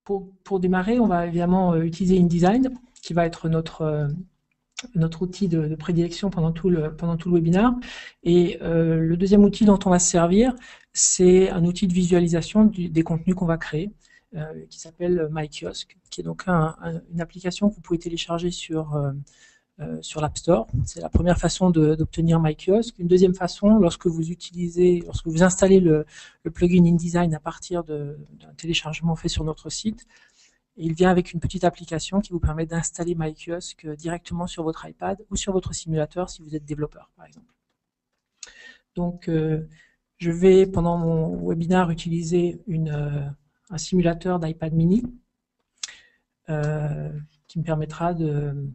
Pour démarrer, on va évidemment utiliser InDesign, qui va être notre outil de prédilection pendant tout le webinaire. Et le deuxième outil dont on va se servir, c'est un outil de visualisation des contenus qu'on va créer, qui s'appelle MyKiosque, qui est donc une application que vous pouvez télécharger sur l'App Store. C'est la première façon d'obtenir MyKiosque. Une deuxième façon, lorsque vous installez le plugin InDesign à partir d'un téléchargement fait sur notre site, il vient avec une petite application qui vous permet d'installer MyKiosque directement sur votre iPad ou sur votre simulateur si vous êtes développeur, par exemple. Donc, je vais, pendant mon webinaire, utiliser un simulateur d'iPad mini qui me permettra de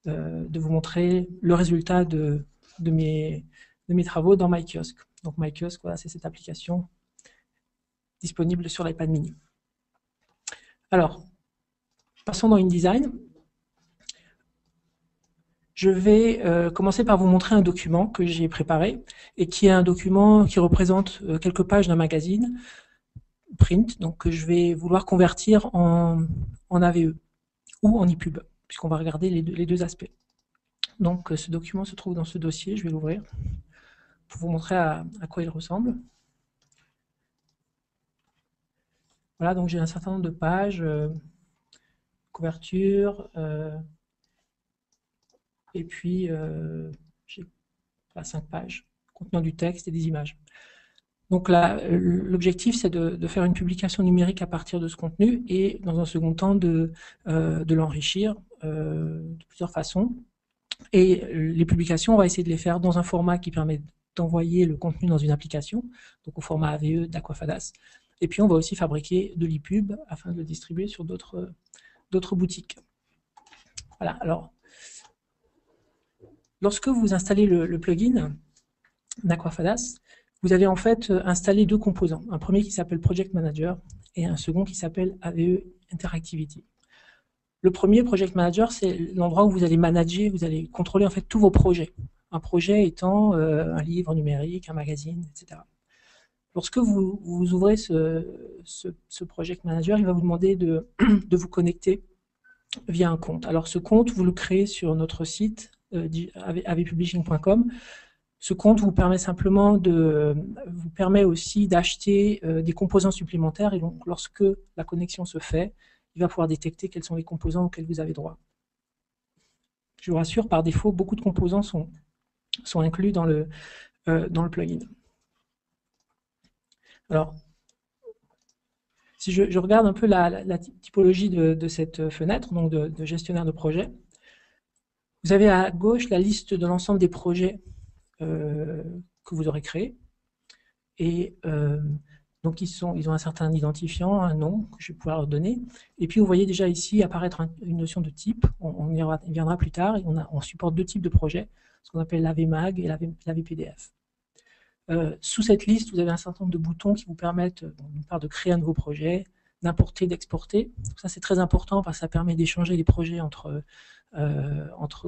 vous montrer le résultat de mes travaux dans MyKiosque. Donc MyKiosque, voilà, c'est cette application disponible sur l'iPad mini. Alors, passons dans InDesign. Je vais commencer par vous montrer un document que j'ai préparé et qui est un document qui représente quelques pages d'un magazine print, donc que je vais vouloir convertir en AVE ou en EPUB, puisqu'on va regarder les deux aspects. Donc ce document se trouve dans ce dossier, je vais l'ouvrir pour vous montrer à quoi il ressemble. Voilà, donc j'ai un certain nombre de pages, couverture, et puis j'ai 5 pages contenant du texte et des images. Donc là, l'objectif, c'est de faire une publication numérique à partir de ce contenu et, dans un second temps, de l'enrichir de plusieurs façons. Et les publications, on va essayer de les faire dans un format qui permet d'envoyer le contenu dans une application, donc au format AVE d'Aquafadas. Et puis, on va aussi fabriquer de l'EPUB afin de le distribuer sur d'autres boutiques. Voilà, alors, lorsque vous installez le plugin d'Aquafadas, vous allez en fait installer deux composants. Un premier qui s'appelle Project Manager et un second qui s'appelle AVE Interactivity. Le premier, Project Manager, c'est l'endroit où vous allez manager, vous allez contrôler en fait tous vos projets. Un projet étant un livre numérique, un magazine, etc. Lorsque vous ouvrez ce Project Manager, il va vous demander de vous connecter via un compte. Alors ce compte, vous le créez sur notre site avpublishing.com. Ce compte vous permet aussi d'acheter des composants supplémentaires, et donc lorsque la connexion se fait, il va pouvoir détecter quels sont les composants auxquels vous avez droit. Je vous rassure, par défaut, beaucoup de composants sont inclus dans le plugin. Alors, si je regarde un peu la typologie de cette fenêtre, donc de gestionnaire de projet, vous avez à gauche la liste de l'ensemble des projets que vous aurez créés. Et donc, ils ont un certain identifiant, un nom que je vais pouvoir leur donner. Et puis, vous voyez déjà ici apparaître une notion de type. On y viendra plus tard. Et on supporte deux types de projets, ce qu'on appelle l'AVMag et l'AVPDF. Sous cette liste, vous avez un certain nombre de boutons qui vous permettent, d'une part, de créer un nouveau projet, d'importer, d'exporter. Ça, c'est très important parce que ça permet d'échanger les projets entre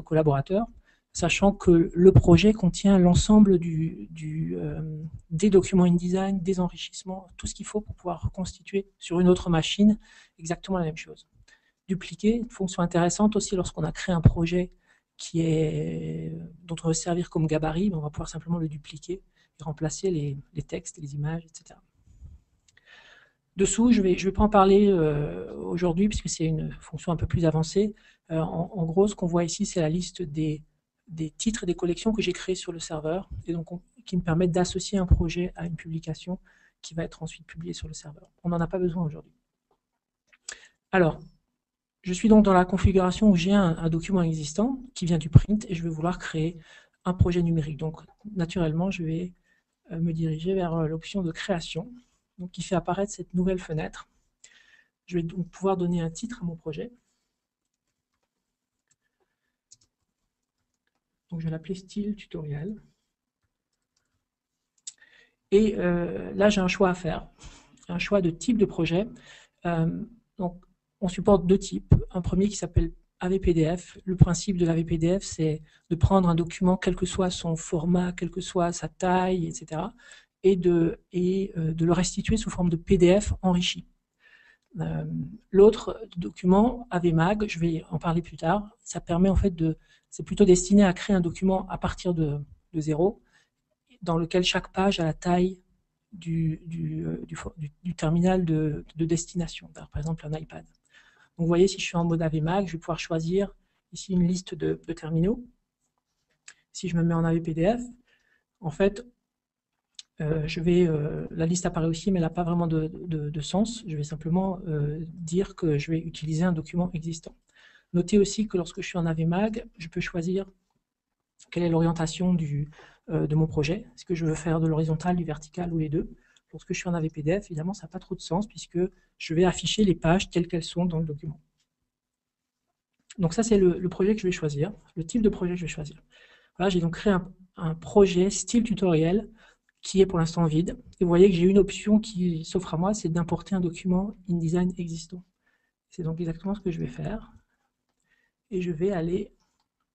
collaborateurs, sachant que le projet contient l'ensemble des documents InDesign, des enrichissements, tout ce qu'il faut pour pouvoir reconstituer sur une autre machine exactement la même chose. Dupliquer, une fonction intéressante aussi lorsqu'on a créé un projet dont on veut servir comme gabarit, on va pouvoir simplement le dupliquer et remplacer les textes, les images, etc. Dessous, je vais pas en parler aujourd'hui puisque c'est une fonction un peu plus avancée. En gros, ce qu'on voit ici, c'est la liste des titres et des collections que j'ai créés sur le serveur et donc qui me permettent d'associer un projet à une publication qui va être ensuite publiée sur le serveur. On n'en a pas besoin aujourd'hui. Alors, je suis donc dans la configuration où j'ai un document existant qui vient du print et je vais vouloir créer un projet numérique. Donc, naturellement, je vais me diriger vers l'option de création, donc qui fait apparaître cette nouvelle fenêtre. Je vais donc pouvoir donner un titre à mon projet. Donc, je vais l'appeler style tutoriel. Et là, j'ai un choix à faire, un choix de type de projet. Donc, on supporte deux types. Un premier qui s'appelle AVPDF. Le principe de l'AVPDF, c'est de prendre un document, quel que soit son format, quelle que soit sa taille, etc., et de le restituer sous forme de PDF enrichi. L'autre document, AVMag, je vais en parler plus tard, ça permet en fait c'est plutôt destiné à créer un document à partir de zéro, dans lequel chaque page a la taille du terminal de destination, par exemple un iPad. Donc vous voyez, si je suis en mode AVMag, je vais pouvoir choisir ici une liste de terminaux. Si je me mets en AVPDF, en fait, la liste apparaît aussi, mais elle n'a pas vraiment de sens. Je vais simplement dire que je vais utiliser un document existant. Notez aussi que lorsque je suis en AVMag, je peux choisir quelle est l'orientation de mon projet. Est-ce que je veux faire de l'horizontal, du vertical ou les deux? Lorsque je suis en AVPDF, évidemment, ça n'a pas trop de sens puisque je vais afficher les pages telles qu'elles sont dans le document. Donc ça, c'est le projet que je vais choisir, le type de projet que je vais choisir. Voilà, j'ai donc créé un projet style tutoriel qui est pour l'instant vide. Et vous voyez que j'ai une option qui s'offre à moi, c'est d'importer un document InDesign existant. C'est donc exactement ce que je vais faire. Et je vais aller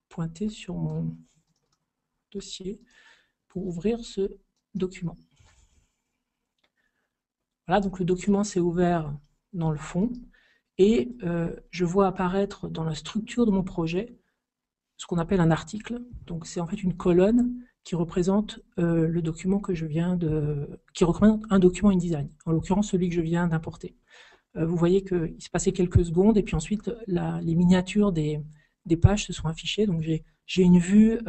pointer sur mon dossier pour ouvrir ce document. Voilà, donc le document s'est ouvert dans le fond et je vois apparaître dans la structure de mon projet ce qu'on appelle un article. Donc c'est en fait une colonne qui représente le document que je viens qui représente un document InDesign, en l'occurrence celui que je viens d'importer. Vous voyez qu'il se passait quelques secondes et puis ensuite les miniatures des pages se sont affichées. Donc j'ai une vue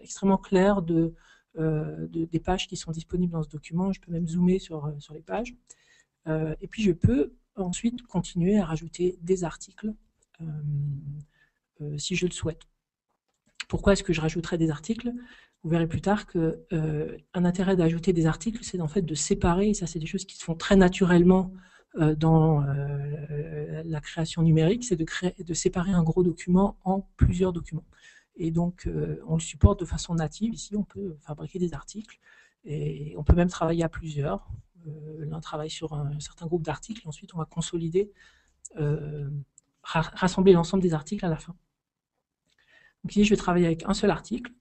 extrêmement claire des pages qui sont disponibles dans ce document. Je peux même zoomer sur les pages. Et puis je peux ensuite continuer à rajouter des articles si je le souhaite. Pourquoi est-ce que je rajouterai des articles? Vous verrez plus tard qu'un intérêt d'ajouter des articles, c'est en fait de séparer, et ça c'est des choses qui se font très naturellement dans la création numérique, c'est de séparer un gros document en plusieurs documents. Et donc on le supporte de façon native. Ici on peut fabriquer des articles et on peut même travailler à plusieurs. L'un travaille sur un certain groupe d'articles et ensuite on va consolider, rassembler l'ensemble des articles à la fin. Donc ici je vais travailler avec un seul article.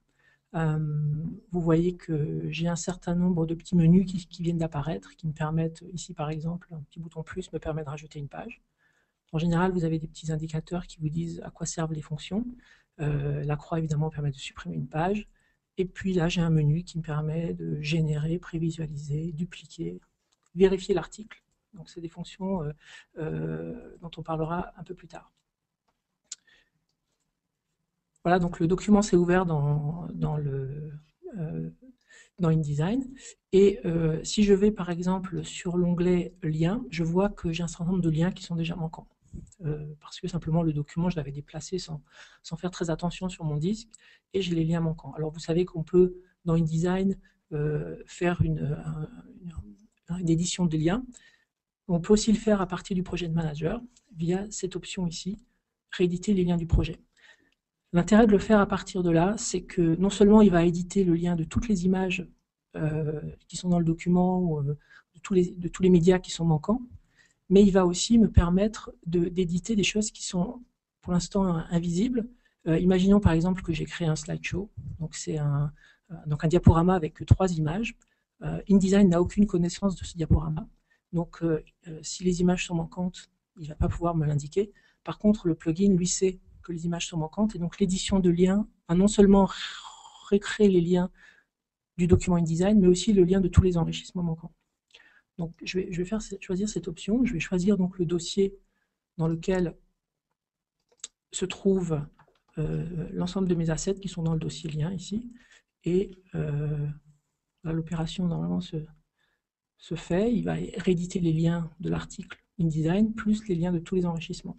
Vous voyez que j'ai un certain nombre de petits menus qui viennent d'apparaître, qui me permettent, ici par exemple, un petit bouton plus me permet de rajouter une page. En général, vous avez des petits indicateurs qui vous disent à quoi servent les fonctions. La croix, évidemment, permet de supprimer une page. Et puis là, j'ai un menu qui me permet de générer, prévisualiser, dupliquer, vérifier l'article. Donc, c'est des fonctions dont on parlera un peu plus tard. Voilà, donc le document s'est ouvert dans InDesign. Et si je vais par exemple sur l'onglet Liens, je vois que j'ai un certain nombre de liens qui sont déjà manquants. Parce que simplement le document, je l'avais déplacé sans faire très attention sur mon disque, et j'ai les liens manquants. Alors vous savez qu'on peut, dans InDesign, faire une édition de liens. On peut aussi le faire à partir du projet de manager, via cette option ici, rééditer les liens du projet. L'intérêt de le faire à partir de là, c'est que non seulement il va éditer le lien de toutes les images qui sont dans le document, ou de tous les médias qui sont manquants, mais il va aussi me permettre d'éditer des choses qui sont pour l'instant invisibles. Imaginons par exemple que j'ai créé un slideshow, donc c'est un diaporama avec 3 images. InDesign n'a aucune connaissance de ce diaporama, donc si les images sont manquantes, il ne va pas pouvoir me l'indiquer. Par contre, le plugin, lui, sait que les images sont manquantes, et donc l'édition de liens va non seulement recréer les liens du document InDesign, mais aussi le lien de tous les enrichissements manquants. Donc je vais choisir cette option, je vais choisir donc le dossier dans lequel se trouve l'ensemble de mes assets qui sont dans le dossier lien ici, et l'opération normalement se fait, il va rééditer les liens de l'article InDesign plus les liens de tous les enrichissements.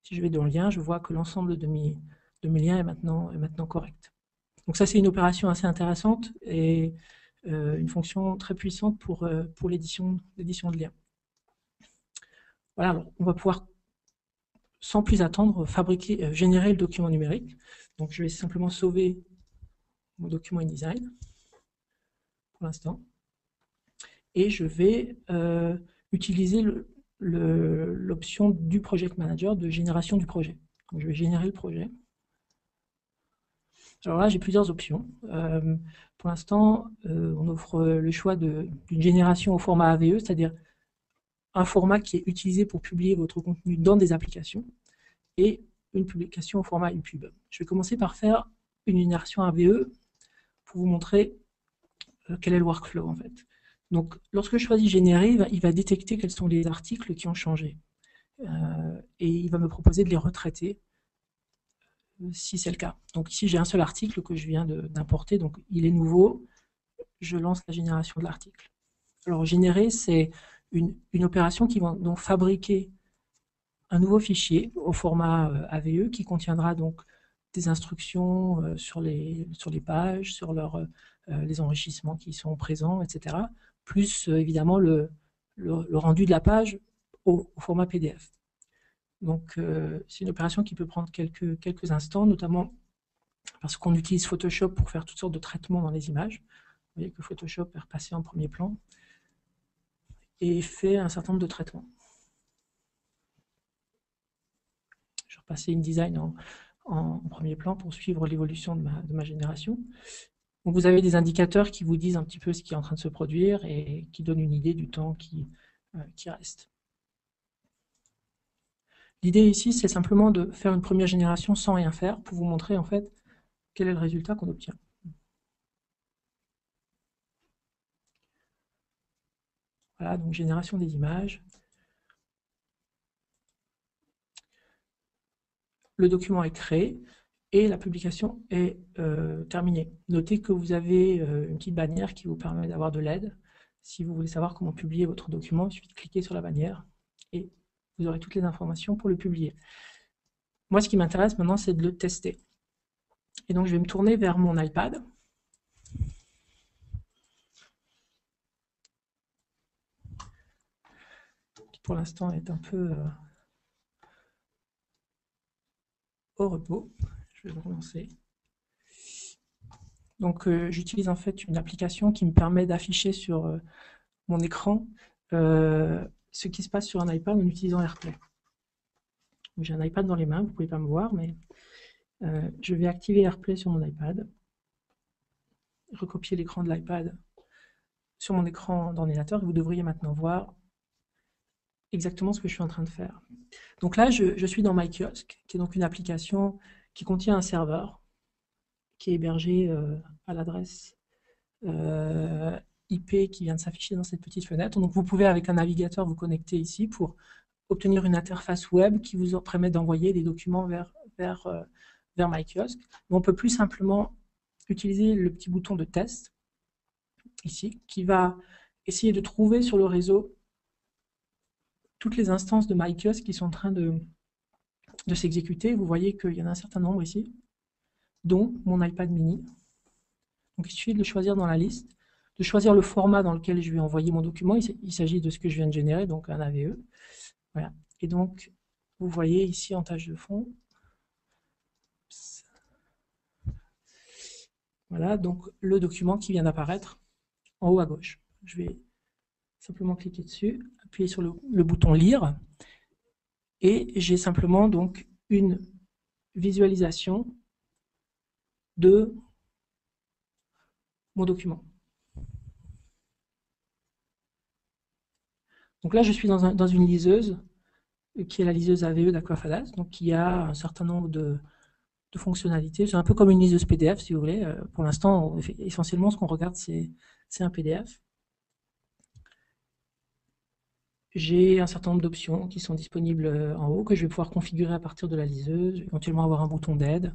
Si je vais dans le lien, je vois que l'ensemble de mes liens est maintenant correct. Donc ça, c'est une opération assez intéressante et une fonction très puissante pour l'édition de liens. Voilà, alors on va pouvoir, sans plus attendre, générer le document numérique. Donc je vais simplement sauver mon document InDesign pour l'instant. Et je vais utiliser l'option du Project Manager de génération du projet. Donc, je vais générer le projet. Alors là, j'ai plusieurs options. Pour l'instant, on offre le choix d'une génération au format AVE, c'est-à-dire un format qui est utilisé pour publier votre contenu dans des applications et une publication au format EPUB. Je vais commencer par faire une génération AVE pour vous montrer quel est le workflow en fait. Donc, lorsque je choisis générer, il va détecter quels sont les articles qui ont changé. Et il va me proposer de les retraiter si c'est le cas. Donc ici, j'ai un seul article que je viens d'importer, donc il est nouveau. Je lance la génération de l'article. Alors, générer, c'est une opération qui va donc fabriquer un nouveau fichier au format AVE qui contiendra donc des instructions sur les pages, sur les enrichissements qui sont présents, etc. Plus évidemment le rendu de la page au format PDF. Donc c'est une opération qui peut prendre quelques instants, notamment parce qu'on utilise Photoshop pour faire toutes sortes de traitements dans les images. Vous voyez que Photoshop est repassé en premier plan et fait un certain nombre de traitements. Je vais repasser InDesign en premier plan pour suivre l'évolution de ma génération. Donc vous avez des indicateurs qui vous disent un petit peu ce qui est en train de se produire et qui donnent une idée du temps qui reste. L'idée ici, c'est simplement de faire une première génération sans rien faire pour vous montrer en fait quel est le résultat qu'on obtient. Voilà, donc génération des images. Le document est créé et la publication est terminée. Notez que vous avez une petite bannière qui vous permet d'avoir de l'aide. Si vous voulez savoir comment publier votre document, il suffit de cliquer sur la bannière et vous aurez toutes les informations pour le publier. Moi, ce qui m'intéresse maintenant, c'est de le tester. Et donc, je vais me tourner vers mon iPad. Qui pour l'instant est un peu au repos. Je vais le relancer. Donc, j'utilise en fait une application qui me permet d'afficher sur mon écran ce qui se passe sur un iPad en utilisant AirPlay. J'ai un iPad dans les mains, vous ne pouvez pas me voir, mais je vais activer AirPlay sur mon iPad, recopier l'écran de l'iPad sur mon écran d'ordinateur, et vous devriez maintenant voir exactement ce que je suis en train de faire. Donc là, je suis dans MyKiosk, qui est donc une application qui contient un serveur qui est hébergé à l'adresse IP qui vient de s'afficher dans cette petite fenêtre. Donc vous pouvez avec un navigateur vous connecter ici pour obtenir une interface web qui vous permet d'envoyer des documents vers MyKiosk. Mais on peut plus simplement utiliser le petit bouton de test ici qui va essayer de trouver sur le réseau toutes les instances de MyKiosk qui sont en train de s'exécuter. Vous voyez qu'il y en a un certain nombre ici, dont mon iPad mini. Donc il suffit de le choisir dans la liste, de choisir le format dans lequel je vais envoyer mon document. Il s'agit de ce que je viens de générer, donc un AVE. Voilà. Et donc, vous voyez ici en tâche de fond. Voilà, donc le document qui vient d'apparaître en haut à gauche. Je vais simplement cliquer dessus, appuyer sur le bouton lire, et j'ai simplement donc une visualisation de mon document. Donc là, je suis dans une liseuse, qui est la liseuse AVE d'Aquafadas, donc qui a un certain nombre de fonctionnalités. C'est un peu comme une liseuse PDF, si vous voulez. Pour l'instant, essentiellement, ce qu'on regarde, c'est un PDF. J'ai un certain nombre d'options qui sont disponibles en haut, que je vais pouvoir configurer à partir de la liseuse, éventuellement avoir un bouton d'aide.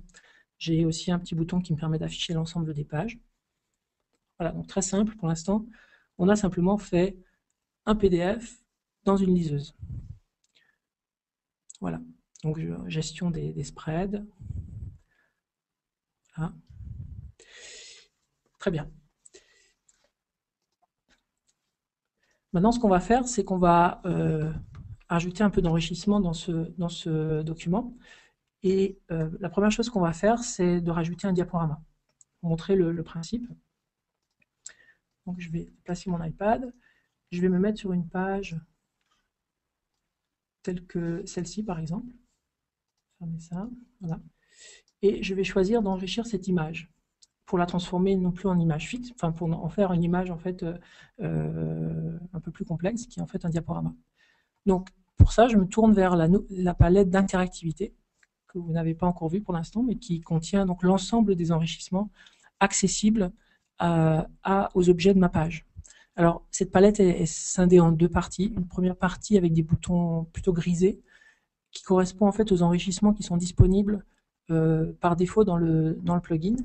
J'ai aussi un petit bouton qui me permet d'afficher l'ensemble des pages. Voilà, donc très simple pour l'instant. On a simplement fait un PDF dans une liseuse. Voilà, donc gestion des spreads. Voilà. Très bien. Maintenant, ce qu'on va faire, c'est qu'on va ajouter un peu d'enrichissement dans ce document. Et la première chose qu'on va faire, c'est de rajouter un diaporama pour montrer le principe. Donc, je vais placer mon iPad. Je vais me mettre sur une page telle que celle-ci, par exemple. Fermer ça. Voilà. Et je vais choisir d'enrichir cette image pour la transformer non plus en image fixe, enfin pour en faire une image en fait un peu plus complexe, qui est en fait un diaporama. Donc, pour ça, je me tourne vers la palette d'interactivité, que vous n'avez pas encore vue pour l'instant, mais qui contient donc l'ensemble des enrichissements accessibles aux objets de ma page. Alors, cette palette est scindée en deux parties. Une première partie avec des boutons plutôt grisés, qui correspond en fait aux enrichissements qui sont disponibles par défaut dans le plugin.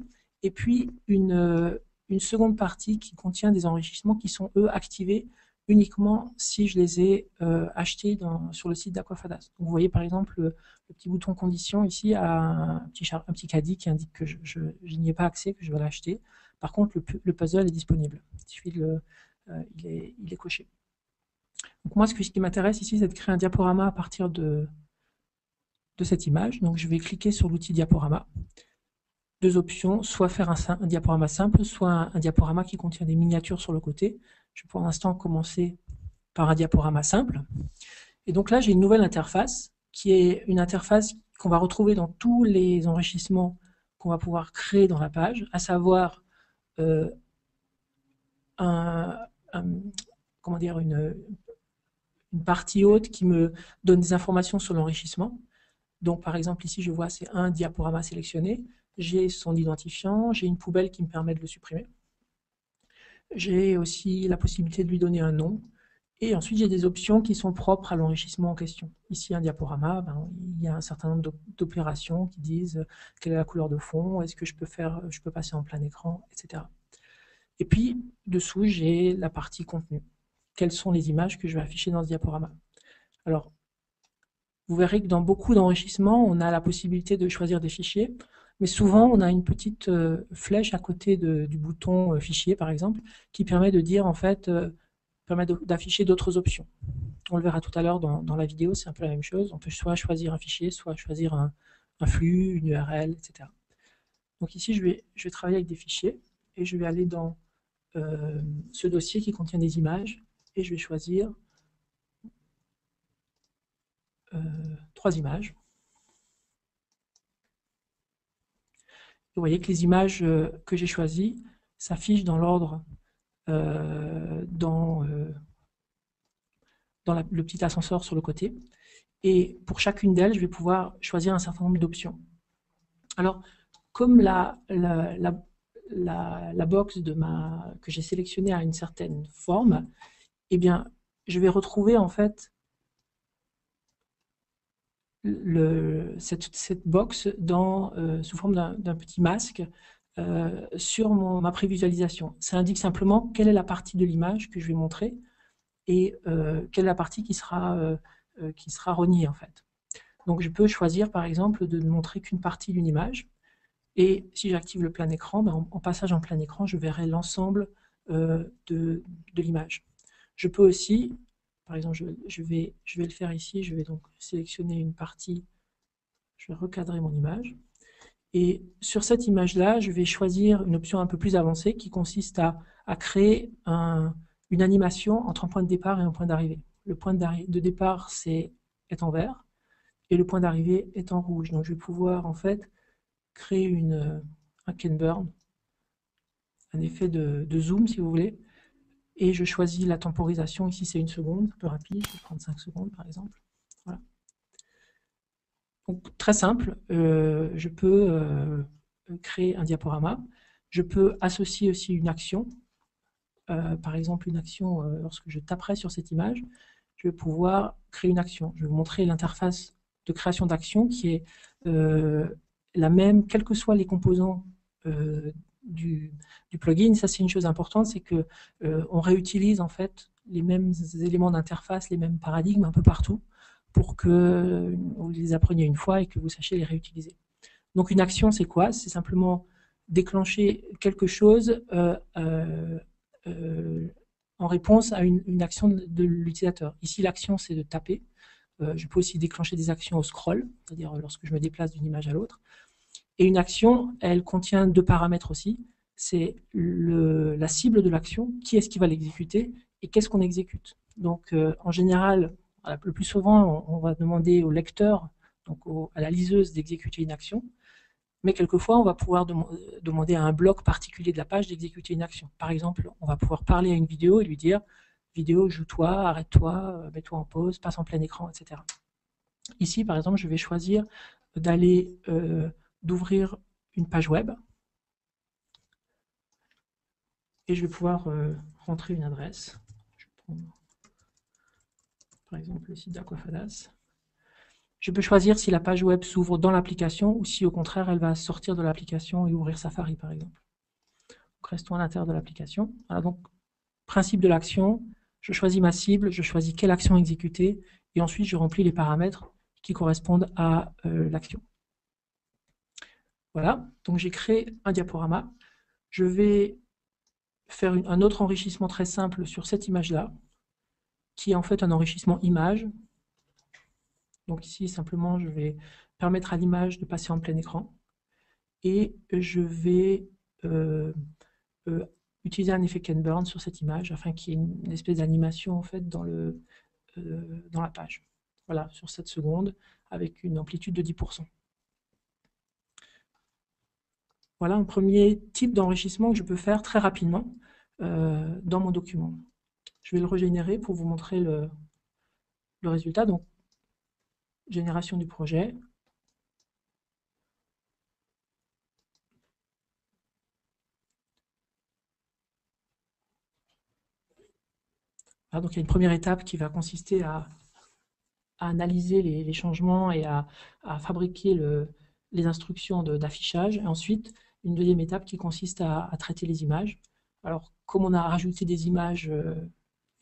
Et puis, une seconde partie qui contient des enrichissements qui sont, eux, activés uniquement si je les ai achetés sur le site d'Aquafadas. Donc, vous voyez par exemple le petit bouton condition ici a un petit caddie qui indique que je n'y ai pas accès, que je vais l'acheter. Par contre, le puzzle est disponible. Il suffit il est coché. Donc moi, ce qui m'intéresse ici, c'est de créer un diaporama à partir de cette image. Donc je vais cliquer sur l'outil diaporama. Deux options, soit faire un diaporama simple, soit un diaporama qui contient des miniatures sur le côté. Je vais pour l'instant commencer par un diaporama simple. Et donc là, j'ai une nouvelle interface, qui est une interface qu'on va retrouver dans tous les enrichissements qu'on va pouvoir créer dans la page, à savoir comment dire, une partie haute qui me donne des informations sur l'enrichissement. Donc par exemple ici je vois c'est un diaporama sélectionné, j'ai son identifiant, j'ai une poubelle qui me permet de le supprimer. J'ai aussi la possibilité de lui donner un nom. Et ensuite, j'ai des options qui sont propres à l'enrichissement en question. Ici, un diaporama, il y a un certain nombre d'opérations qui disent quelle est la couleur de fond, est-ce que je peux passer en plein écran, etc. Et puis, dessous, j'ai la partie contenu. Quelles sont les images que je vais afficher dans ce diaporama? Alors, vous verrez que dans beaucoup d'enrichissements, on a la possibilité de choisir des fichiers, mais souvent, on a une petite flèche à côté du bouton fichier, par exemple, qui permet de dire, en fait, permet d'afficher d'autres options. On le verra tout à l'heure dans la vidéo, c'est un peu la même chose. On peut soit choisir un fichier, soit choisir un flux, une URL, etc. Donc ici, je vais travailler avec des fichiers et je vais aller dans ce dossier qui contient des images et je vais choisir 3 images. Vous voyez que les images que j'ai choisies s'affichent dans l'ordre dans le petit ascenseur sur le côté. Et pour chacune d'elles, je vais pouvoir choisir un certain nombre d'options. Alors, comme la box que j'ai sélectionnée a une certaine forme, eh bien, je vais retrouver en fait cette box sous forme d'un petit masque sur ma prévisualisation. Ça indique simplement quelle est la partie de l'image que je vais montrer et quelle est la partie qui sera reniée en fait. Donc je peux choisir par exemple de ne montrer qu'une partie d'une image et si j'active le plein écran, en passage en plein écran, je verrai l'ensemble de l'image. Je peux aussi, par exemple, je vais le faire ici, je vais donc sélectionner une partie, je vais recadrer mon image. Et sur cette image-là, je vais choisir une option un peu plus avancée qui consiste à créer une animation entre un point de départ et un point d'arrivée. Le point de départ est en vert et le point d'arrivée est en rouge. Donc je vais pouvoir en fait créer un Ken Burn, un effet de zoom si vous voulez. Et je choisis la temporisation, ici c'est 1 seconde, un peu rapide, je vais prendre 5 secondes par exemple. Voilà. Donc très simple, je peux créer un diaporama, je peux associer aussi une action, par exemple une action lorsque je taperai sur cette image, je vais pouvoir créer une action. Je vais vous montrer l'interface de création d'action qui est la même, quels que soient les composants du plugin. Ça c'est une chose importante, c'est que on réutilise en fait les mêmes éléments d'interface, les mêmes paradigmes un peu partout pour que vous les appreniez une fois et que vous sachiez les réutiliser. Donc une action c'est quoi? C'est simplement déclencher quelque chose en réponse à une action de l'utilisateur. Ici l'action c'est de taper. Je peux aussi déclencher des actions au scroll, c'est-à-dire lorsque je me déplace d'une image à l'autre. Et une action, elle contient 2 paramètres aussi. C'est la cible de l'action, qui est-ce qui va l'exécuter et qu'est-ce qu'on exécute. Donc en général, le plus souvent, on va demander au lecteur, donc à la liseuse d'exécuter une action, mais quelquefois on va pouvoir demander à un bloc particulier de la page d'exécuter une action. Par exemple, on va pouvoir parler à une vidéo et lui dire vidéo, joue-toi, arrête-toi, mets-toi en pause, passe en plein écran, etc. Ici, par exemple, je vais choisir d'ouvrir une page web et je vais pouvoir rentrer une adresse. Je vais prendre par exemple le site d'Aquafadas. Je peux choisir si la page web s'ouvre dans l'application ou si au contraire elle va sortir de l'application et ouvrir Safari par exemple. Donc, restons à l'intérieur de l'application. Voilà, donc principe de l'action, je choisis ma cible, je choisis quelle action exécuter et ensuite je remplis les paramètres qui correspondent à l'action. Voilà, donc j'ai créé un diaporama. Je vais faire un autre enrichissement très simple sur cette image-là, qui est en fait un enrichissement image. Donc ici, simplement, je vais permettre à l'image de passer en plein écran. Et je vais utiliser un effet Ken Burn sur cette image, afin qu'il y ait une espèce d'animation en fait dans la page. Voilà, sur 7 secondes, avec une amplitude de 10%. Voilà un premier type d'enrichissement que je peux faire très rapidement dans mon document. Je vais le régénérer pour vous montrer le résultat. Donc, génération du projet. Voilà, donc il y a une première étape qui va consister à analyser les changements et à fabriquer les instructions d'affichage. Et ensuite, une deuxième étape qui consiste à traiter les images. Alors, comme on a rajouté des images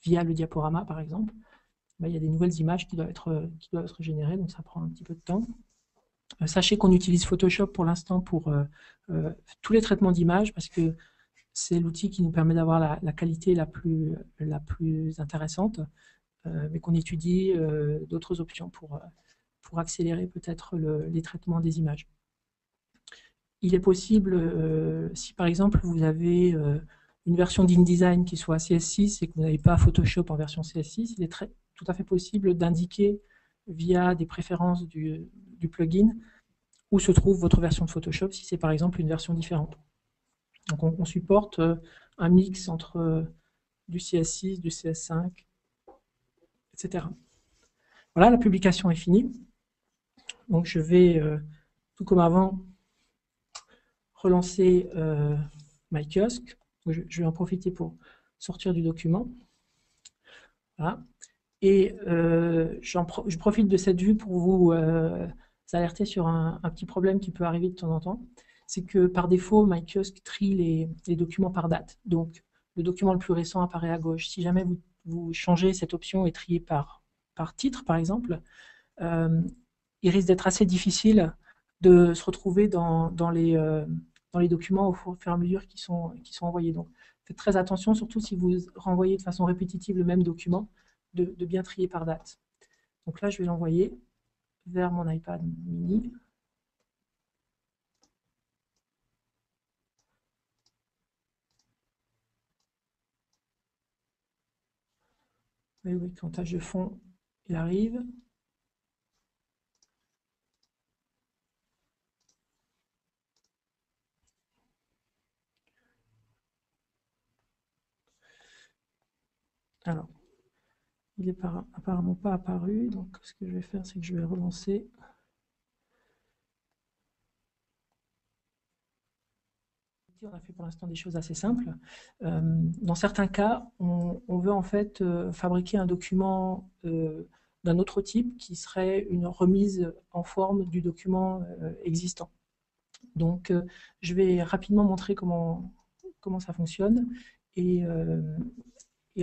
via le diaporama, par exemple, ben, il y a des nouvelles images qui doivent être générées, donc ça prend un petit peu de temps. Sachez qu'on utilise Photoshop pour l'instant pour tous les traitements d'images, parce que c'est l'outil qui nous permet d'avoir la qualité la plus intéressante, mais qu'on étudie d'autres options pour accélérer peut-être les traitements des images. Il est possible, si par exemple vous avez une version d'InDesign qui soit CS6 et que vous n'avez pas Photoshop en version CS6, il est tout à fait possible d'indiquer via des préférences du plugin où se trouve votre version de Photoshop si c'est par exemple une version différente. Donc on supporte un mix entre du CS6, du CS5, etc. Voilà, la publication est finie. Donc je vais, tout comme avant, relancer MyKiosque. Je vais en profiter pour sortir du document. Voilà. Et je profite de cette vue pour vous alerter sur un petit problème qui peut arriver de temps en temps. C'est que par défaut, MyKiosque trie les documents par date. Donc le document le plus récent apparaît à gauche. Si jamais vous changez cette option et triez par titre, par exemple, il risque d'être assez difficile de se retrouver dans les documents au fur et à mesure qui sont envoyés. Donc faites très attention, surtout si vous renvoyez de façon répétitive le même document, de bien trier par date. Donc là, je vais l'envoyer vers mon iPad mini. Oui, quand tâche de fond, il arrive. Alors, il n'est apparemment pas apparu, donc ce que je vais faire, c'est que je vais relancer. On a fait pour l'instant des choses assez simples. Dans certains cas, on veut en fait fabriquer un document d'un autre type qui serait une remise en forme du document existant. Donc, je vais rapidement montrer comment ça fonctionne et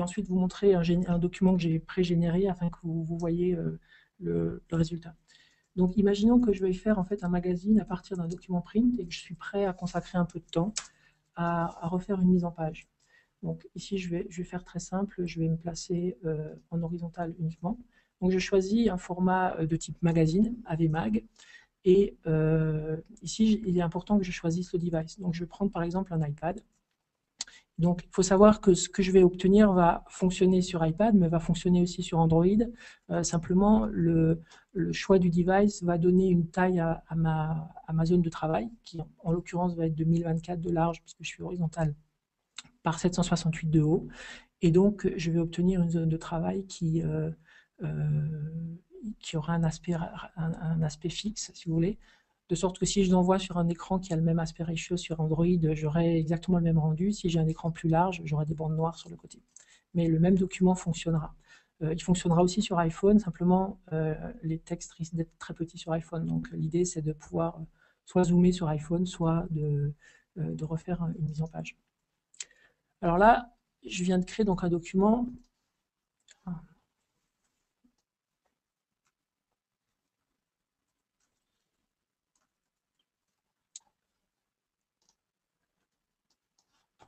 ensuite vous montrer un document que j'ai pré-généré afin que vous voyez le résultat. Donc, imaginons que je vais faire en fait un magazine à partir d'un document print et que je suis prêt à consacrer un peu de temps à refaire une mise en page. Donc ici, je vais faire très simple, je vais me placer en horizontal uniquement. Donc je choisis un format de type magazine, AVMag, et ici, il est important que je choisisse le device. Donc je vais prendre par exemple un iPad. Donc il faut savoir que ce que je vais obtenir va fonctionner sur iPad, mais va fonctionner aussi sur Android. Simplement, le choix du device va donner une taille à ma zone de travail, qui en l'occurrence va être de 1024 de large, puisque je suis horizontal, par 768 de haut. Et donc, je vais obtenir une zone de travail qui aura un aspect fixe, si vous voulez, de sorte que si je l'envoie sur un écran qui a le même aspect ratio sur Android, j'aurai exactement le même rendu. Si j'ai un écran plus large, j'aurai des bandes noires sur le côté. Mais le même document fonctionnera. Il fonctionnera aussi sur iPhone, simplement les textes risquent d'être très petits sur iPhone. Donc l'idée c'est de pouvoir soit zoomer sur iPhone, soit de refaire une mise en page. Alors là, je viens de créer donc un document.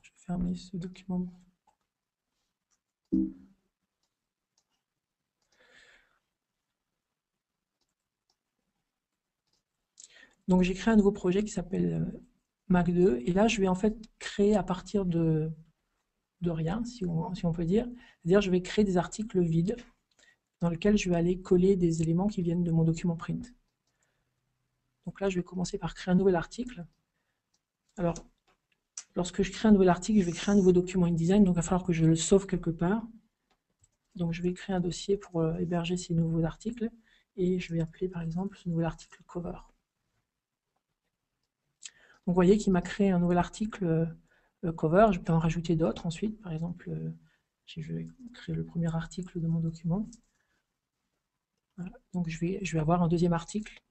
Je vais fermer ce document. Donc j'ai créé un nouveau projet qui s'appelle Mac2 et là je vais en fait créer à partir de rien, si on peut dire. C'est-à-dire je vais créer des articles vides dans lesquels je vais aller coller des éléments qui viennent de mon document print. Donc là je vais commencer par créer un nouvel article. Alors lorsque je crée un nouvel article, je vais créer un nouveau document InDesign, donc il va falloir que je le sauve quelque part. Donc je vais créer un dossier pour héberger ces nouveaux articles et je vais appeler par exemple ce nouvel article cover. Donc vous voyez qu'il m'a créé un nouvel article cover, je peux en rajouter d'autres ensuite, par exemple je vais créer le premier article de mon document. Voilà. Donc je vais avoir un deuxième article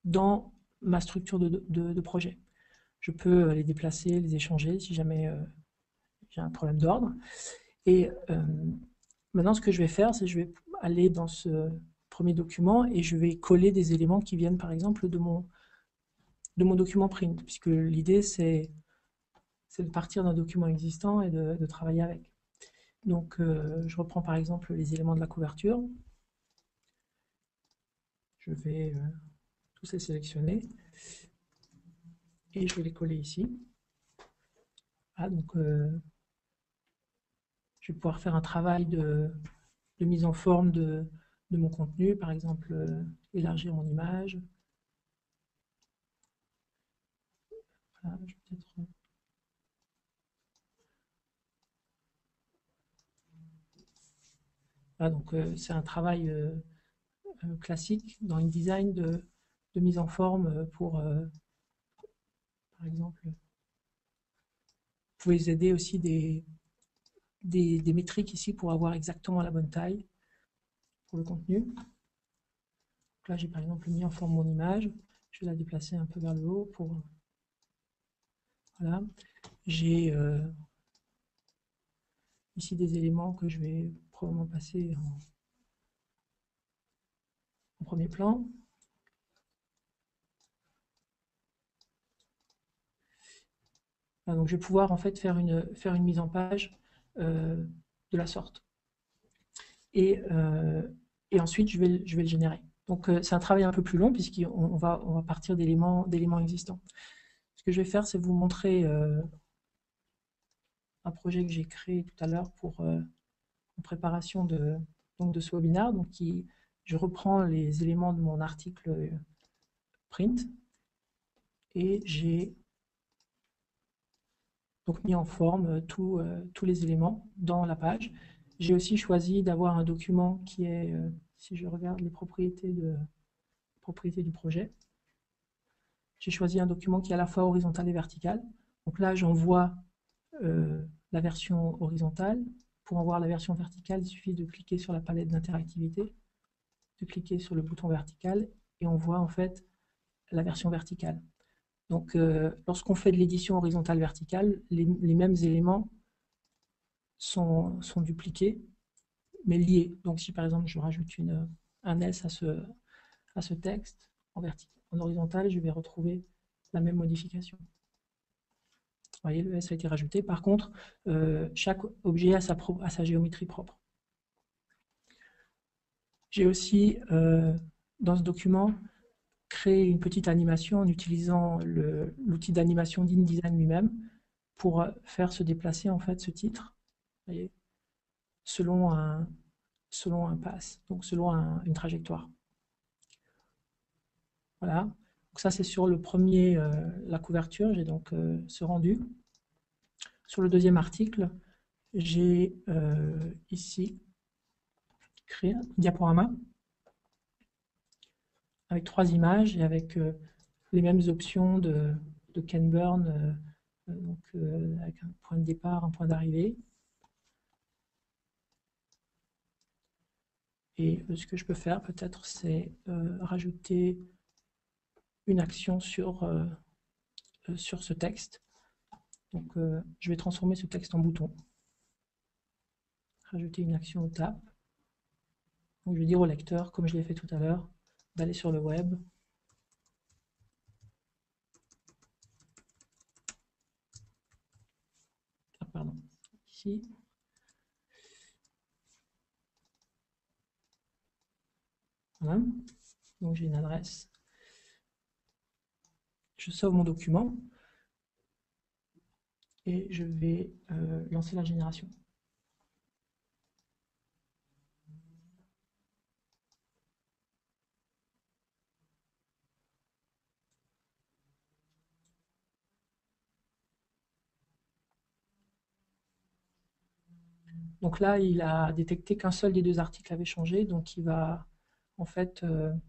dans ma structure de projet. Je peux les déplacer, les échanger si jamais j'ai un problème d'ordre. Et maintenant ce que je vais faire, c'est que je vais aller dans ce premier document et je vais coller des éléments qui viennent par exemple de mon document print, puisque l'idée c'est de partir d'un document existant et de travailler avec. Donc je reprends par exemple les éléments de la couverture. Je vais tous les sélectionner et je vais les coller ici. Ah, donc je vais pouvoir faire un travail de mise en forme de mon contenu, par exemple élargir mon image. Voilà, je vais peut-être... Ah, donc c'est un travail classique dans InDesign de mise en forme pour, par exemple, vous pouvez aider aussi des métriques ici pour avoir exactement la bonne taille pour le contenu. Donc là, j'ai par exemple mis en forme mon image. Je vais la déplacer un peu vers le haut pour... Voilà. J'ai ici des éléments que je vais probablement passer en premier plan. Voilà, donc je vais pouvoir en fait faire une mise en page de la sorte. Et ensuite, je vais le générer. Donc c'est un travail un peu plus long puisqu'on va partir d'éléments existants. Ce que je vais faire, c'est vous montrer un projet que j'ai créé tout à l'heure pour en préparation de ce webinaire. Donc je reprends les éléments de mon article print et j'ai donc mis en forme tous les éléments dans la page. J'ai aussi choisi d'avoir un document qui est, si je regarde les propriétés du projet, j'ai choisi un document qui est à la fois horizontal et vertical. Donc là, j'envoie la version horizontale. Pour en voir la version verticale, il suffit de cliquer sur la palette d'interactivité, de cliquer sur le bouton vertical et on voit en fait la version verticale. Donc lorsqu'on fait de l'édition horizontale verticale, les mêmes éléments sont dupliqués mais liés. Donc si par exemple je rajoute un S à ce texte en horizontal, je vais retrouver la même modification. Vous voyez, le S a été rajouté. Par contre, chaque objet a sa géométrie propre. J'ai aussi, dans ce document, créé une petite animation en utilisant l'outil d'animation d'InDesign lui-même pour faire se déplacer en fait ce titre, vous voyez, selon un pass, donc selon une trajectoire. Voilà. Donc ça c'est sur le premier, la couverture, j'ai donc ce rendu. Sur le deuxième article, j'ai ici créé un diaporama avec 3 images et avec les mêmes options de Ken Burn, donc, avec un point de départ, un point d'arrivée. Et ce que je peux faire peut-être, c'est rajouter une action sur ce texte. Donc je vais transformer ce texte en bouton. Rajouter une action au tab. Donc je vais dire au lecteur, comme je l'ai fait tout à l'heure, d'aller sur le web. Ah, pardon, ici. Voilà. Donc j'ai une adresse. Je sauve mon document et je vais lancer la génération. Donc là, il a détecté qu'un seul des 2 articles avait changé, donc il va en fait me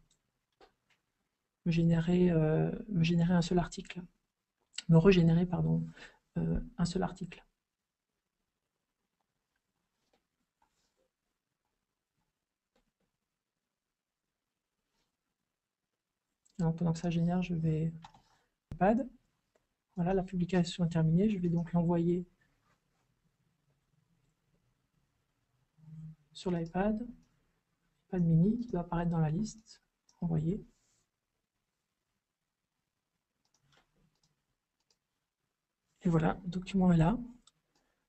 générer un seul article, me régénérer, pardon, un seul article. Donc pendant que ça génère, je vais iPad. Voilà, la publication est terminée. Je vais donc l'envoyer sur l'iPad, iPad mini, qui doit apparaître dans la liste. Envoyer. Et voilà, le document est là.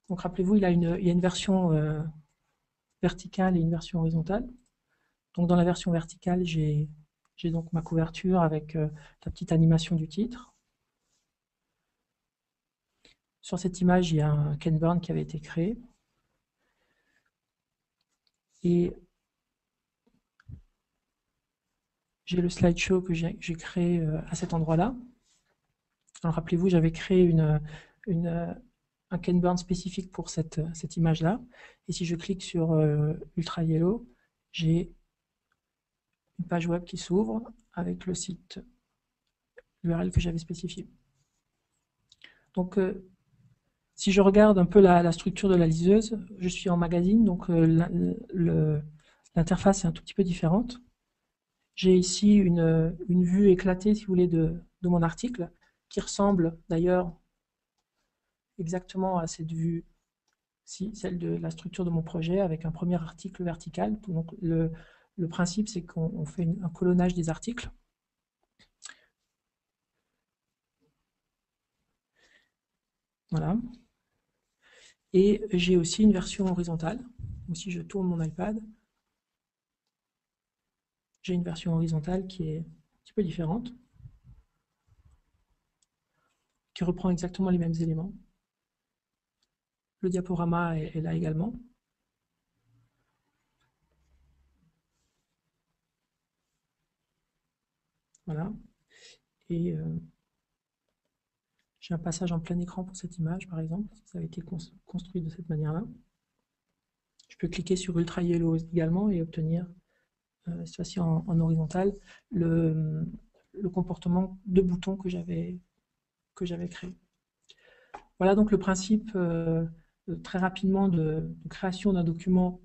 Donc rappelez-vous, il y a une version verticale et une version horizontale. Donc dans la version verticale, j'ai donc ma couverture avec la petite animation du titre. Sur cette image, il y a un Ken Burn qui avait été créé. Et j'ai le slideshow que j'ai créé à cet endroit-là. Alors rappelez-vous, j'avais créé un Ken Burn spécifique pour cette image-là. Et si je clique sur Ultra Yellow, j'ai une page web qui s'ouvre avec le site URL que j'avais spécifié. Donc, si je regarde un peu la structure de la liseuse, je suis en magazine, donc l'interface est un tout petit peu différente. J'ai ici une vue éclatée, si vous voulez, de mon article, qui ressemble d'ailleurs exactement à cette vue-ci, celle de la structure de mon projet, avec un premier article vertical. Donc, le principe, c'est qu'on fait un colonnage des articles. Voilà. Et j'ai aussi une version horizontale. Donc, si je tourne mon iPad, j'ai une version horizontale qui est un petit peu différente, qui reprend exactement les mêmes éléments. Le diaporama est là également. Voilà. Et j'ai un passage en plein écran pour cette image, par exemple. Ça a été construit de cette manière-là. Je peux cliquer sur Ultra Yellow également et obtenir, cette fois-ci en horizontal, le comportement de bouton que j'avais créé. Voilà donc le principe très rapidement de création d'un document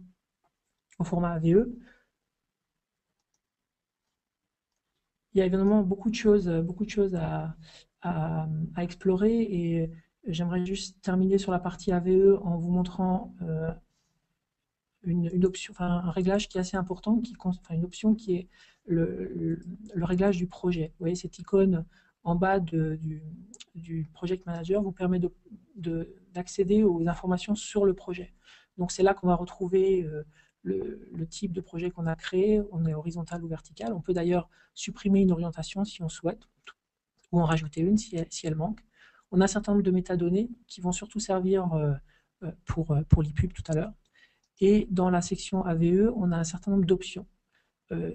au format AVE. Il y a évidemment beaucoup de choses à explorer et j'aimerais juste terminer sur la partie AVE en vous montrant une option, enfin, un réglage qui est assez important, enfin, une option qui est le réglage du projet. Vous voyez cette icône en bas du Project Manager vous permet d'accéder aux informations sur le projet. Donc c'est là qu'on va retrouver le type de projet qu'on a créé, on est horizontal ou vertical. On peut d'ailleurs supprimer une orientation si on souhaite, ou en rajouter une si elle manque. On a un certain nombre de métadonnées qui vont surtout servir pour l'ePub tout à l'heure. Et dans la section AVE, on a un certain nombre d'options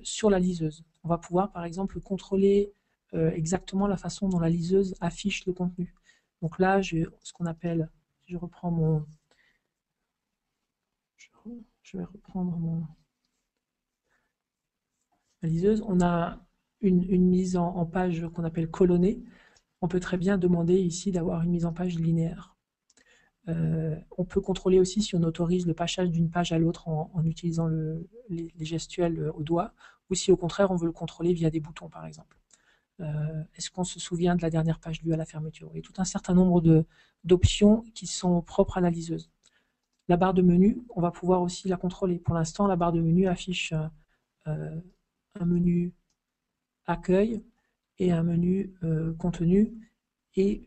sur la liseuse. On va pouvoir par exemple contrôler exactement la façon dont la liseuse affiche le contenu. Donc là, ce qu'on appelle, je reprends je vais reprendre ma liseuse. On a une mise en page qu'on appelle colonnée. On peut très bien demander ici d'avoir une mise en page linéaire. On peut contrôler aussi si on autorise le passage d'une page à l'autre en utilisant les gestuels au doigt, ou si au contraire on veut le contrôler via des boutons par exemple. Est-ce qu'on se souvient de la dernière page lue à la fermeture? Il y a tout un certain nombre d'options qui sont propres à la liseuse. La barre de menu, on va pouvoir aussi la contrôler. Pour l'instant, la barre de menu affiche un menu accueil et un menu contenu et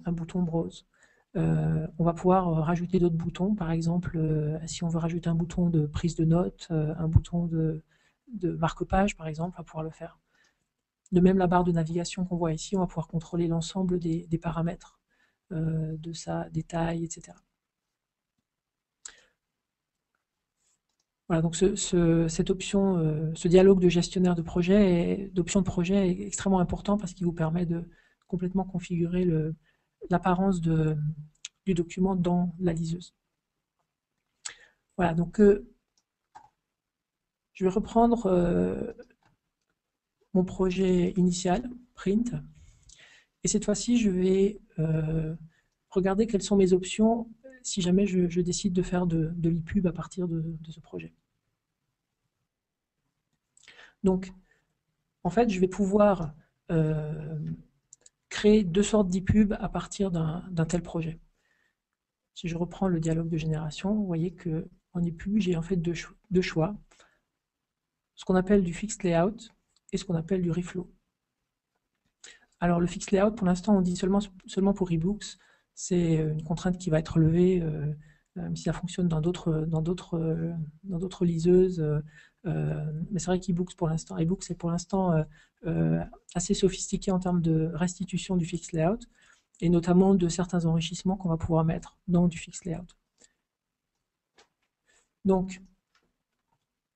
un bouton browse. On va pouvoir rajouter d'autres boutons, par exemple si on veut rajouter un bouton de prise de notes, un bouton de marque-page par exemple, on va pouvoir le faire. De même la barre de navigation qu'on voit ici, on va pouvoir contrôler l'ensemble des paramètres de sa détail, etc. Voilà, donc cette option, ce dialogue de gestionnaire de projet, d'option de projet est extrêmement important parce qu'il vous permet de complètement configurer l'apparence du document dans la liseuse. Voilà, donc je vais reprendre mon projet initial, print, et cette fois-ci, je vais regarder quelles sont mes options si jamais je décide de faire de l'e-pub à partir de ce projet. Donc, en fait, je vais pouvoir créer deux sortes d'e-pub à partir d'un tel projet. Si je reprends le dialogue de génération, vous voyez qu'en e-pub, j'ai en fait deux choix. Ce qu'on appelle du fixed layout et ce qu'on appelle du reflow. Alors le fixed layout, pour l'instant, on dit seulement pour ebooks. C'est une contrainte qui va être levée, même si ça fonctionne dans d'autres liseuses. Mais c'est vrai qu'ebooks pour l'instant, ebooks c'est pour l'instant assez sophistiqué en termes de restitution du fixed layout et notamment de certains enrichissements qu'on va pouvoir mettre dans du fixed layout. Donc,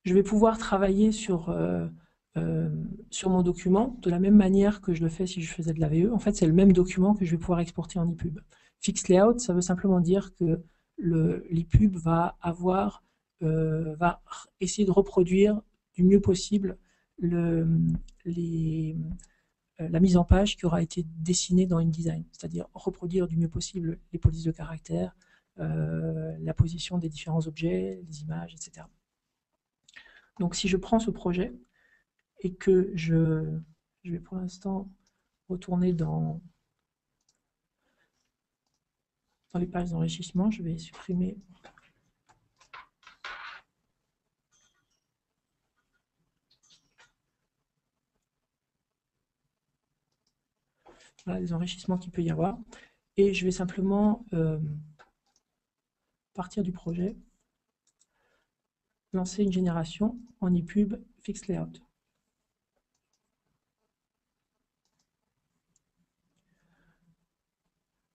je vais pouvoir travailler sur mon document de la même manière que je le fais si je faisais de la VE. En fait, c'est le même document que je vais pouvoir exporter en ePub. Fixed layout, ça veut simplement dire que l'ePub va essayer de reproduire du mieux possible la mise en page qui aura été dessinée dans InDesign, c'est-à-dire reproduire du mieux possible les polices de caractère, la position des différents objets, les images, etc. Donc si je prends ce projet et que je vais pour l'instant retourner dans les pages d'enrichissement, je vais supprimer les enrichissements qu'il peut y avoir et je vais simplement partir du projet, lancer une génération en ePub fixed layout.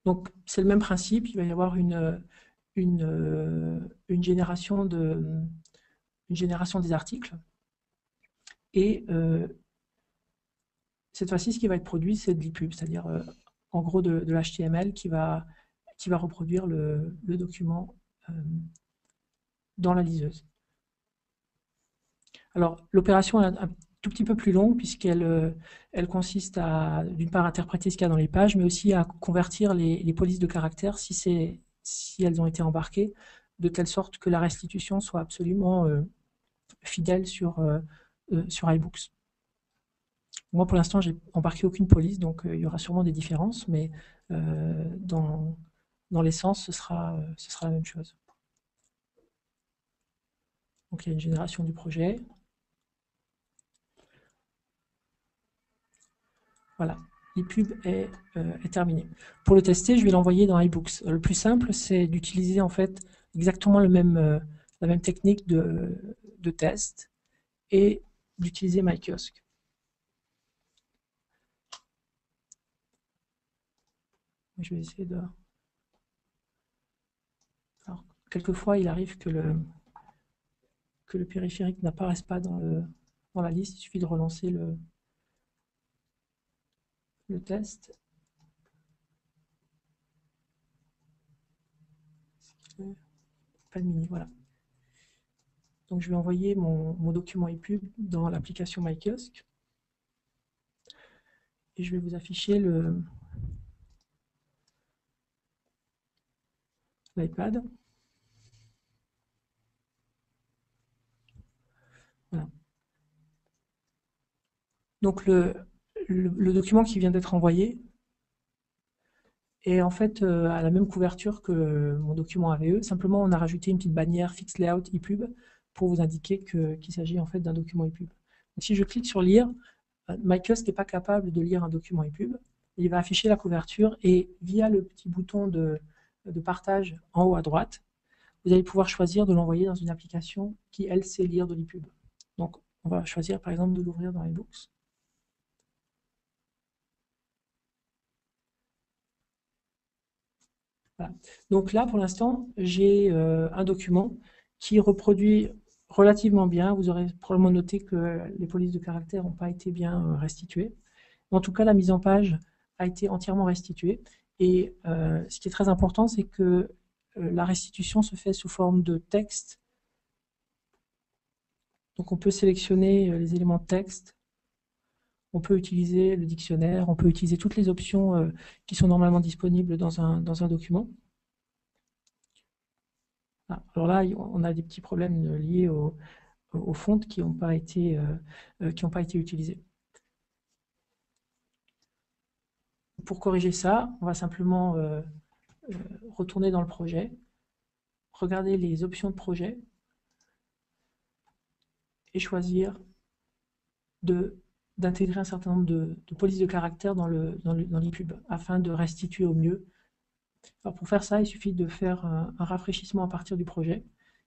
Donc c'est le même principe, il va y avoir une génération des articles et cette fois-ci ce qui va être produit c'est de l'ePub, c'est-à-dire en gros de l'HTML qui va reproduire le document dans la liseuse. Alors l'opération est un tout petit peu plus longue puisqu'elle consiste à d'une part interpréter ce qu'il y a dans les pages mais aussi à convertir les polices de caractères si elles ont été embarquées de telle sorte que la restitution soit absolument fidèle sur iBooks. Moi pour l'instant j'ai embarqué aucune police donc il y aura sûrement des différences mais dans l'essence ce sera la même chose. Donc il y a une génération du projet. Voilà, l'ePub est terminé. Pour le tester, je vais l'envoyer dans iBooks. Le plus simple, c'est d'utiliser en fait exactement la même technique de test et d'utiliser MyKiosk. Je vais essayer de... Alors, quelquefois, il arrive que le périphérique n'apparaisse pas dans la liste. Il suffit de relancer le test. Pas de mini, voilà. Donc je vais envoyer mon document ePub dans l'application MyKiosque. Et je vais vous afficher l'iPad. Voilà. Donc le document qui vient d'être envoyé est en fait à la même couverture que mon document AVE. Simplement, on a rajouté une petite bannière Fixed Layout ePub pour vous indiquer qu'il s'agit en fait d'un document ePub. Donc, si je clique sur lire, MyKiosque n'est pas capable de lire un document ePub. Il va afficher la couverture et via le petit bouton de partage en haut à droite, vous allez pouvoir choisir de l'envoyer dans une application qui, elle, sait lire de l'ePub. Donc, on va choisir par exemple de l'ouvrir dans iBooks. Voilà. Donc là, pour l'instant, j'ai un document qui reproduit relativement bien. Vous aurez probablement noté que les polices de caractère n'ont pas été bien restituées. En tout cas, la mise en page a été entièrement restituée. Et ce qui est très important, c'est que la restitution se fait sous forme de texte. Donc on peut sélectionner les éléments de texte. On peut utiliser le dictionnaire, on peut utiliser toutes les options qui sont normalement disponibles dans un document. Ah, alors là, on a des petits problèmes liés aux fontes qui n'ont pas été utilisées. Pour corriger ça, on va simplement retourner dans le projet, regarder les options de projet et choisir d'intégrer un certain nombre de polices de caractère dans l'ePub afin de restituer au mieux. Alors pour faire ça, il suffit de faire un rafraîchissement à partir du projet.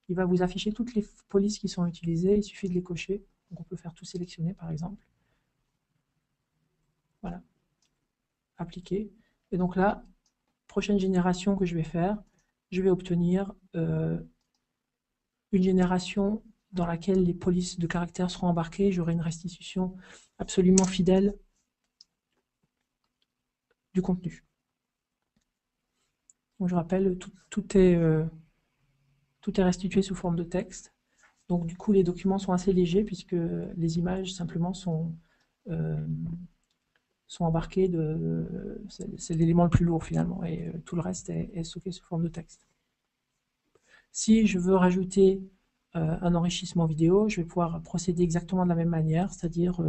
Il va vous afficher toutes les polices qui sont utilisées, il suffit de les cocher. Donc on peut faire tout sélectionner par exemple. Voilà. Appliquer. Et donc là, prochaine génération que je vais faire, je vais obtenir une génération dans laquelle les polices de caractère seront embarquées. J'aurai une restitution absolument fidèle du contenu. Donc je rappelle, tout est restitué sous forme de texte. Donc du coup, les documents sont assez légers puisque les images simplement sont embarquées. C'est l'élément le plus lourd finalement et tout le reste est stocké sous forme de texte. Si je veux rajouter un enrichissement vidéo, je vais pouvoir procéder exactement de la même manière, c'est-à-dire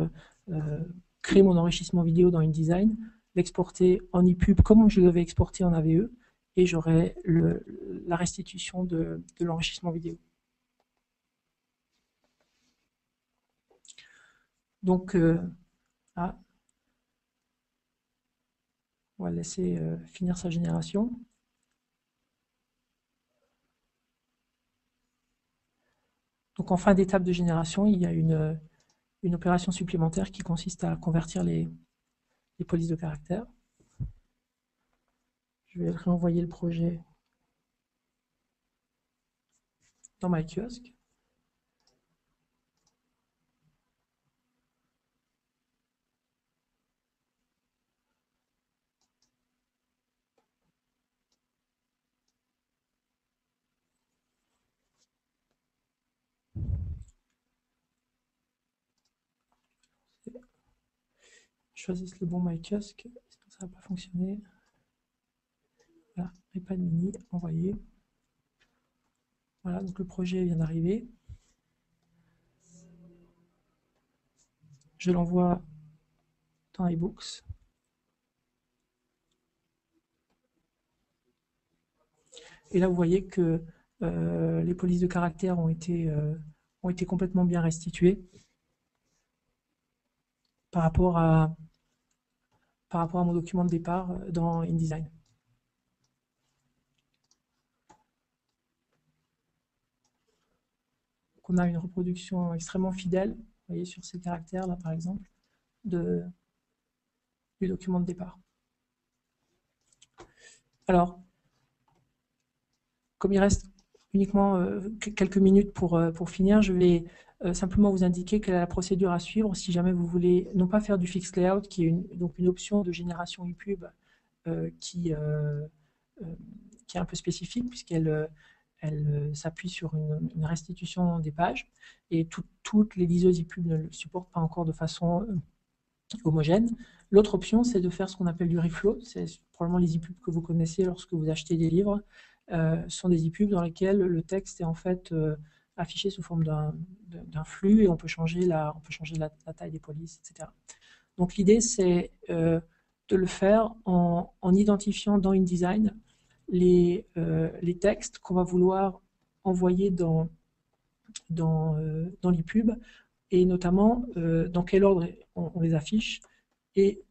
créer mon enrichissement vidéo dans InDesign, l'exporter en ePub comme je l'avais exporté en AVE, et j'aurai la restitution de l'enrichissement vidéo. Donc, on va laisser finir sa génération. Donc en fin d'étape de génération, il y a une opération supplémentaire qui consiste à convertir les polices de caractère. Je vais réenvoyer le projet dans MyKiosque. Choisisse le bon MyKiosque, sinon ça ne va pas fonctionner. Voilà, iPad mini, envoyé. Voilà, donc le projet vient d'arriver. Je l'envoie dans iBooks. Et là, vous voyez que les polices de caractère ont été complètement bien restituées par rapport à mon document de départ dans InDesign. Donc on a une reproduction extrêmement fidèle, vous voyez sur ces caractères là par exemple, du document de départ. Alors, comme il reste uniquement quelques minutes pour finir, je vais simplement vous indiquer quelle est la procédure à suivre si jamais vous voulez non pas faire du fixed layout, qui est donc une option de génération ePub qui est un peu spécifique puisqu'elle elle s'appuie sur une restitution des pages, et toutes les liseuses ePub ne le supportent pas encore de façon homogène. L'autre option, c'est de faire ce qu'on appelle du reflow. C'est probablement les ePubs que vous connaissez lorsque vous achetez des livres. Sont des ePubs dans lesquels le texte est en fait affiché sous forme d'un flux, et on peut changer la taille des polices, etc. Donc l'idée, c'est de le faire en identifiant dans InDesign les textes qu'on va vouloir envoyer dans l'ePub, et notamment dans quel ordre on les affiche et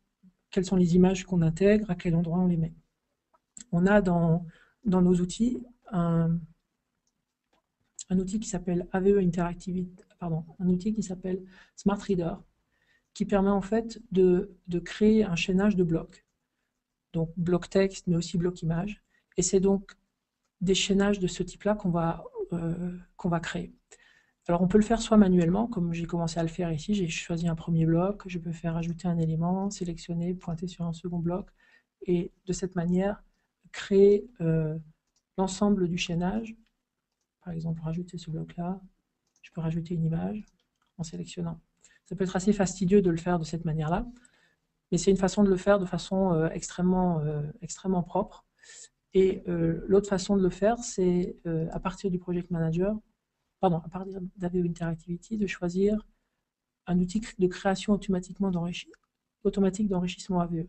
quelles sont les images qu'on intègre, à quel endroit on les met. On a dans nos outils un outil qui s'appelle AVE Interactivity, un outil qui s'appelle Smart Reader, qui permet en fait de créer un chaînage de blocs. Donc bloc texte, mais aussi bloc image. Et c'est donc des chaînages de ce type-là qu'on va créer. Alors on peut le faire soit manuellement, comme j'ai commencé à le faire ici. J'ai choisi un premier bloc, je peux faire ajouter un élément, sélectionner, pointer sur un second bloc, et de cette manière créer l'ensemble du chaînage. Par exemple, rajouter ce bloc-là, je peux rajouter une image en sélectionnant. Ça peut être assez fastidieux de le faire de cette manière-là, mais c'est une façon de le faire de façon extrêmement propre. Et l'autre façon de le faire, c'est à partir du Project Manager, à partir d'AVE Interactivity, de choisir un outil de création automatique d'enrichissement AVE.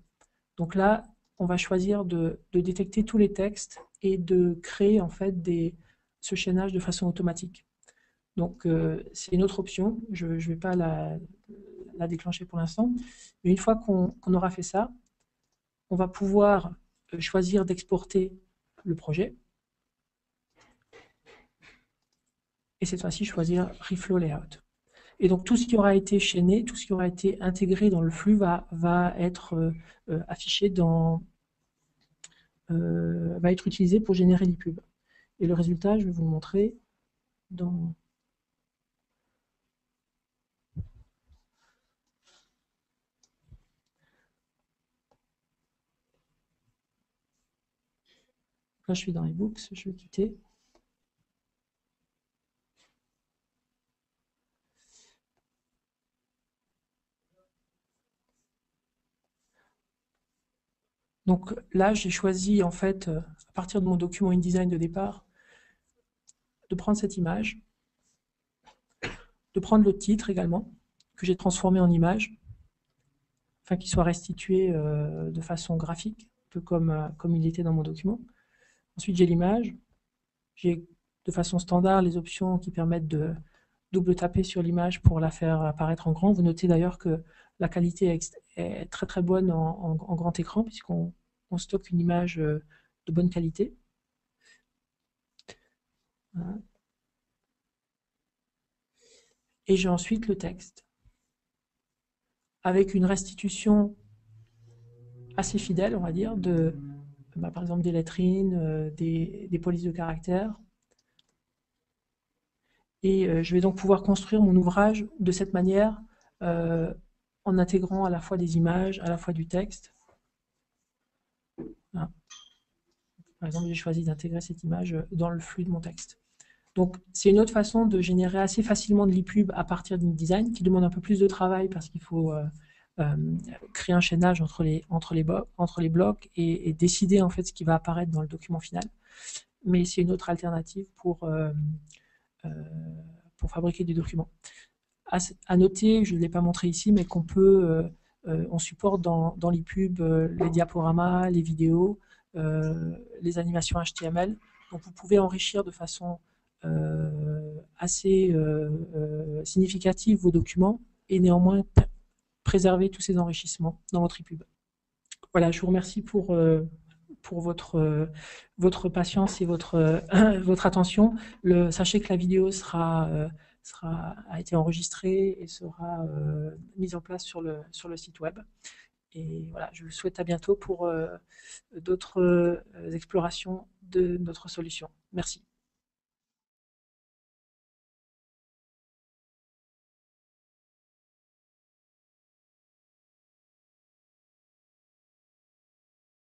Donc là, on va choisir de détecter tous les textes et de créer en fait ce chaînage de façon automatique. Donc c'est une autre option, je ne vais pas la déclencher pour l'instant, mais une fois qu'on aura fait ça, on va pouvoir choisir d'exporter le projet, et cette fois-ci choisir Reflow Layout. Et donc tout ce qui aura été chaîné, tout ce qui aura été intégré dans le flux va être affiché va être utilisé pour générer l'ePub. Et le résultat, je vais vous le montrer dans... Là, je suis dans eBooks, je vais quitter. Donc là, j'ai choisi, en fait, à partir de mon document InDesign de départ, de prendre cette image, de prendre le titre également, que j'ai transformé en image, afin qu'il soit restitué de façon graphique, un peu comme il était dans mon document. Ensuite, j'ai l'image. J'ai de façon standard les options qui permettent de double taper sur l'image pour la faire apparaître en grand. Vous notez d'ailleurs que la qualité est très très bonne en grand écran, puisqu'on stocke une image de bonne qualité. Voilà. Et j'ai ensuite le texte, avec une restitution assez fidèle, on va dire, par exemple des lettrines, des polices de caractères. Et je vais donc pouvoir construire mon ouvrage de cette manière, en intégrant à la fois des images, à la fois du texte. Voilà. Par exemple, j'ai choisi d'intégrer cette image dans le flux de mon texte. Donc, c'est une autre façon de générer assez facilement de l'ePub à partir d'InDesign, qui demande un peu plus de travail parce qu'il faut créer un chaînage entre les blocs et décider en fait ce qui va apparaître dans le document final. Mais c'est une autre alternative pour fabriquer des documents. À noter, je ne l'ai pas montré ici, mais qu'on peut, on supporte dans l'ePub les diaporamas, les vidéos, les animations HTML. Donc vous pouvez enrichir de façon assez significative vos documents et néanmoins préserver tous ces enrichissements dans votre ePub. Voilà, je vous remercie pour votre patience et votre attention. Sachez que la vidéo a été enregistrée et sera mise en place sur le site web. Et voilà, je vous souhaite à bientôt pour d'autres explorations de notre solution. Merci.